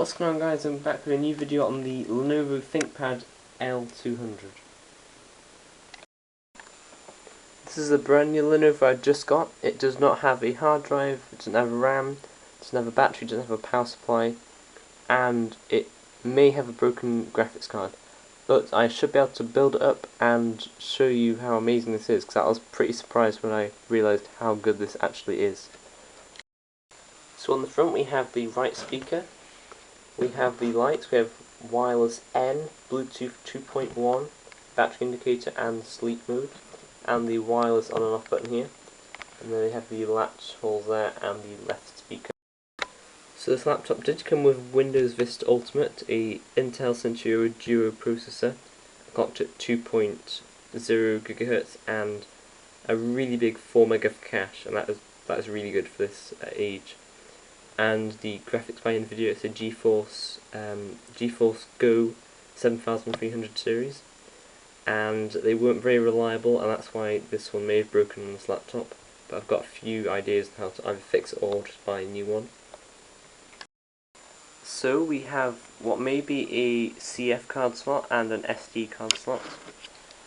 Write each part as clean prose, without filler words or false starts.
What's going on, guys? I'm back with a new video on the Lenovo Thinkpad L200. This is a brand new Lenovo I just got. It does not have a hard drive, it doesn't have a RAM, it doesn't have a battery, it doesn't have a power supply, and it may have a broken graphics card. But I should be able to build it up and show you how amazing this is, because I was pretty surprised when I realised how good this actually is. So on the front we have the right speaker. We have the lights, we have wireless N, Bluetooth 2.1, battery indicator and sleep mode, and the wireless on and off button here. And then we have the latch holes there and the left speaker. So this laptop did come with Windows Vista Ultimate, a Intel Centiero Duo processor, clocked at 2.0 GHz and a really big 4 MB for cache, and that is really good for this age. And the graphics by NVIDIA, it's a GeForce Go 7300 series, and they weren't very reliable, and that's why this one may have broken on this laptop, but I've got a few ideas on how to either fix it or just buy a new one. So we have what may be a CF card slot and an SD card slot.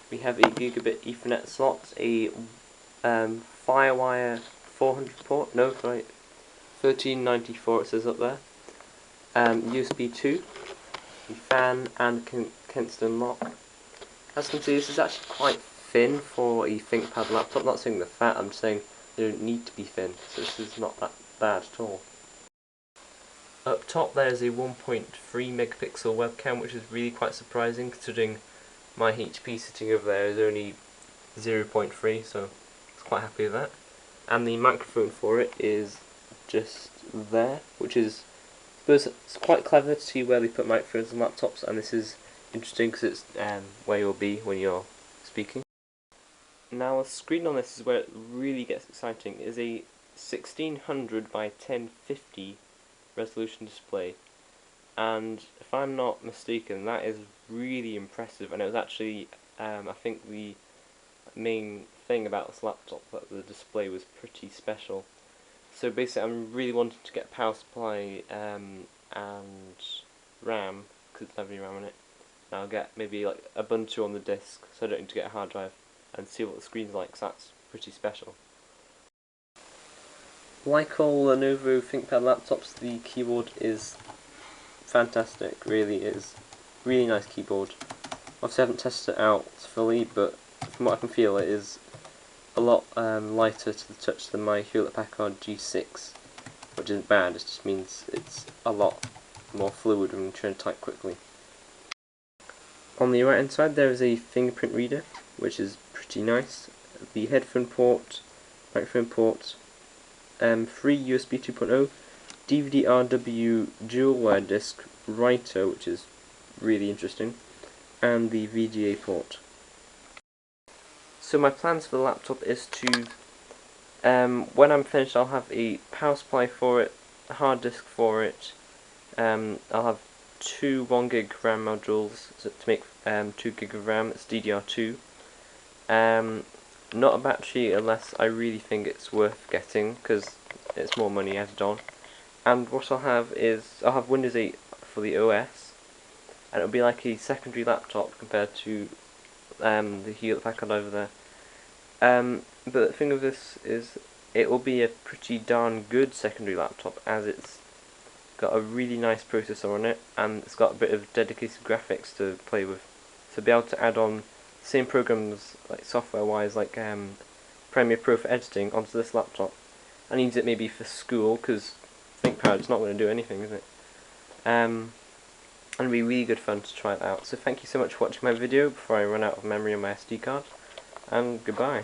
We have a gigabit Ethernet slot, a Firewire 400 port, no sorry, 1394 it says up there, USB 2, the fan and Kingston lock. As you can see, this is actually quite thin for a ThinkPad laptop. I'm not saying they're fat, I'm just saying they don't need to be thin, so this is not that bad at all. Up top there is a 1.3 megapixel webcam, which is really quite surprising considering my HP sitting over there is only 0.3, so I'm quite happy with that. And the microphone for it is just there, which is, I suppose, it's quite clever to see where they put microphones on laptops, and this is interesting because it's where you'll be when you're speaking. Now the screen on this is where it really gets exciting. It is a 1600 by 1050 resolution display, and if I'm not mistaken that is really impressive, and it was actually I think the main thing about this laptop, that the display was pretty special. So basically I'm really wanting to get power supply and RAM, because it's not any RAM in it. And I'll get maybe like Ubuntu on the disk, so I don't need to get a hard drive, and see what the screen's like, because that's pretty special. Like all Lenovo Thinkpad laptops, the keyboard is fantastic, really is. Really nice keyboard. Obviously I haven't tested it out fully, but from what I can feel it is a lot lighter to the touch than my Hewlett-Packard G6, which isn't bad, it just means it's a lot more fluid when you try to type quickly. On the right hand side there is a fingerprint reader, which is pretty nice. The headphone port, microphone port, 3 USB 2.0, DVD-RW dual wire disc writer, which is really interesting, and the VGA port. So my plans for the laptop is to, when I'm finished I'll have a power supply for it, a hard disk for it, I'll have 2 1GB RAM modules to make 2GB of RAM, it's DDR2, not a battery unless I really think it's worth getting, because it's more money added on. And what I'll have is, I'll have Windows 8 for the OS, and it'll be like a secondary laptop compared to the Hewlett-Packard over there. But the thing of this is, it will be a pretty darn good secondary laptop, as it's got a really nice processor on it, and it's got a bit of dedicated graphics to play with. So be able to add on same programs, like software-wise, like Premiere Pro for editing, onto this laptop. I need it maybe for school, because ThinkPad's not going to do anything, is it? And it'll be really good fun to try it out. So thank you so much for watching my video before I run out of memory on my SD card, and goodbye.